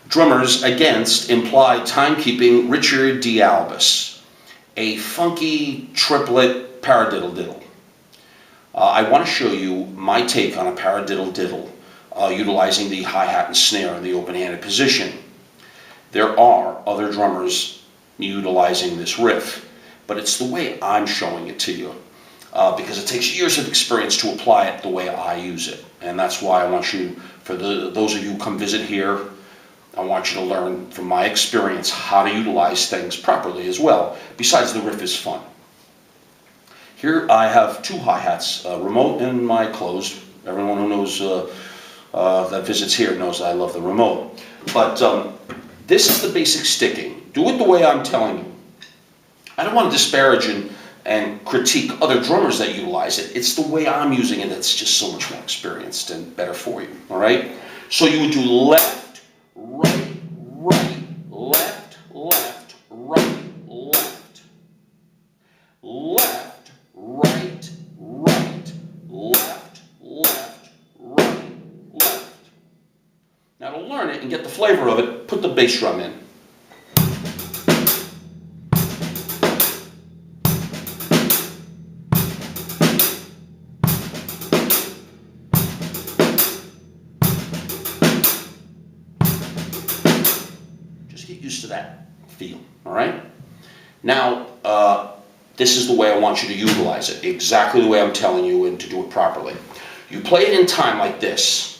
Drummers against implied timekeeping Richard D. Albus, a funky triplet paradiddle diddle. I want to show you my take on a paradiddle diddle utilizing the hi-hat and snare in the open-handed position. There are other drummers utilizing this riff, but it's the way I'm showing it to you because it takes years of experience to apply it the way I use it. And that's why I want you, for those of you who come visit here, I want you to learn from my experience how to utilize things properly as well, besides the riff is fun. Here I have two hi-hats, remote and my closed. Everyone who knows that visits here knows I love the remote. But this is the basic sticking. Do it the way I'm telling you. I don't want to disparage and critique other drummers that utilize it. It's the way I'm using it that's just so much more experienced and better for you, all right? So you would do left, right, right, left, left, right, left, left, right, right, left, left, right, left. Now to learn it and get the flavor of it, put the bass drum in. Get used to that feel, all right? Now, this is the way I want you to utilize it, exactly the way I'm telling you and to do it properly. You play it in time like this.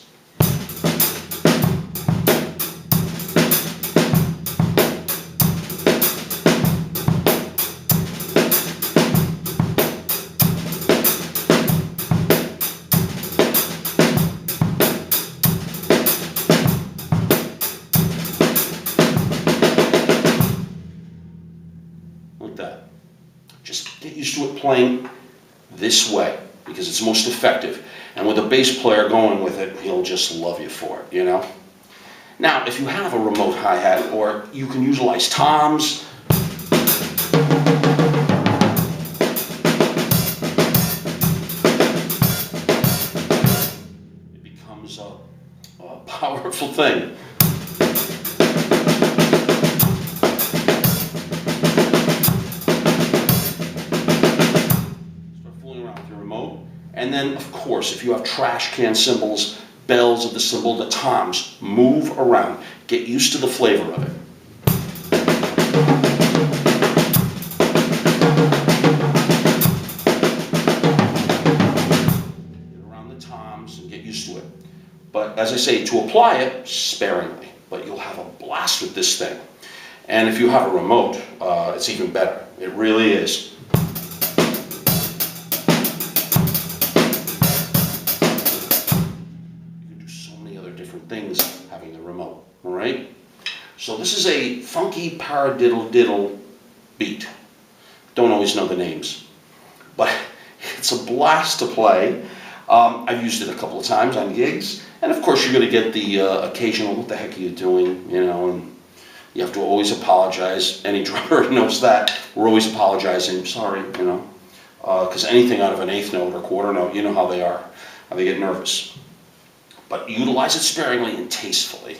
Like that. Just get used to it playing this way because it's most effective. And with a bass player going with it, he'll just love you for it, you know? Now, if you have a remote hi-hat, or you can utilize toms, it becomes a powerful thing. And then, of course, if you have trash can cymbals, bells of the cymbal, the toms, move around. Get used to the flavor of it. Get around the toms and get used to it. But as I say, to apply it sparingly, but you'll have a blast with this thing. And if you have a remote, it's even better. It really is. Different things having the remote, all right? So this is a funky paradiddle diddle beat. Don't always know the names, but it's a blast to play. I've used it a couple of times on gigs, and of course you're going to get the occasional, what the heck are you doing, you know, and you have to always apologize. Any drummer knows that. We're always apologizing, sorry, you know, because anything out of an eighth note or quarter note, you know how they are, how they get nervous. But utilize it sparingly and tastefully,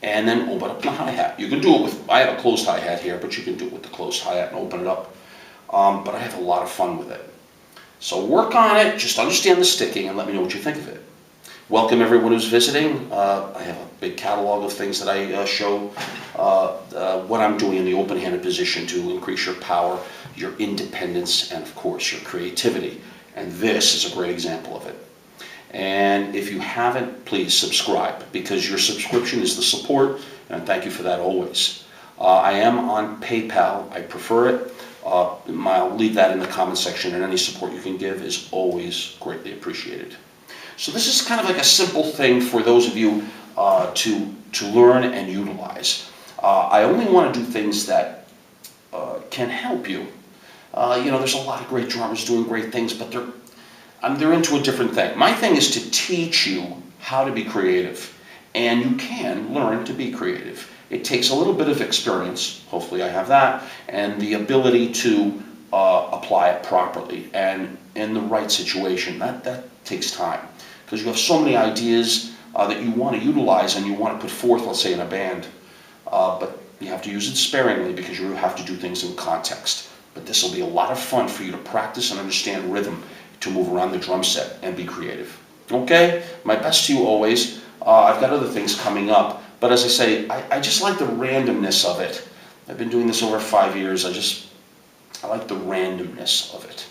and then open up the hi-hat. You can do it with, I have a closed hi-hat here, but you can do it with the closed hi-hat and open it up. But I have a lot of fun with it. So work on it, just understand the sticking, and let me know what you think of it. Welcome everyone who's visiting. I have a big catalog of things that I show what I'm doing in the open-handed position to increase your power, your independence, and of course your creativity. And this is a great example of it. And if you haven't, please subscribe, because your subscription is the support, and thank you for that always. I am on PayPal. I prefer it. I'll leave that in the comment section, and any support you can give is always greatly appreciated. So this is kind of like a simple thing for those of you to learn and utilize. I only want to do things that can help you. You know, there's a lot of great drummers doing great things, but they're into a different thing. My thing is to teach you how to be creative, and you can learn to be creative. It takes a little bit of experience, hopefully I have that, and the ability to apply it properly and in the right situation. That takes time, because you have so many ideas that you want to utilize and you want to put forth, let's say in a band. but you have to use it sparingly because you have to do things in context. But this will be a lot of fun for you to practice and understand rhythm to move around the drum set and be creative. Okay? My best to you always. I've got other things coming up, but as I say, I just like the randomness of it. I've been doing this over 5 years. I like the randomness of it.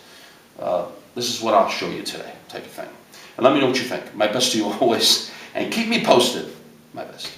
This is what I'll show you today, type of thing. And let me know what you think. My best to you always, and keep me posted. My best.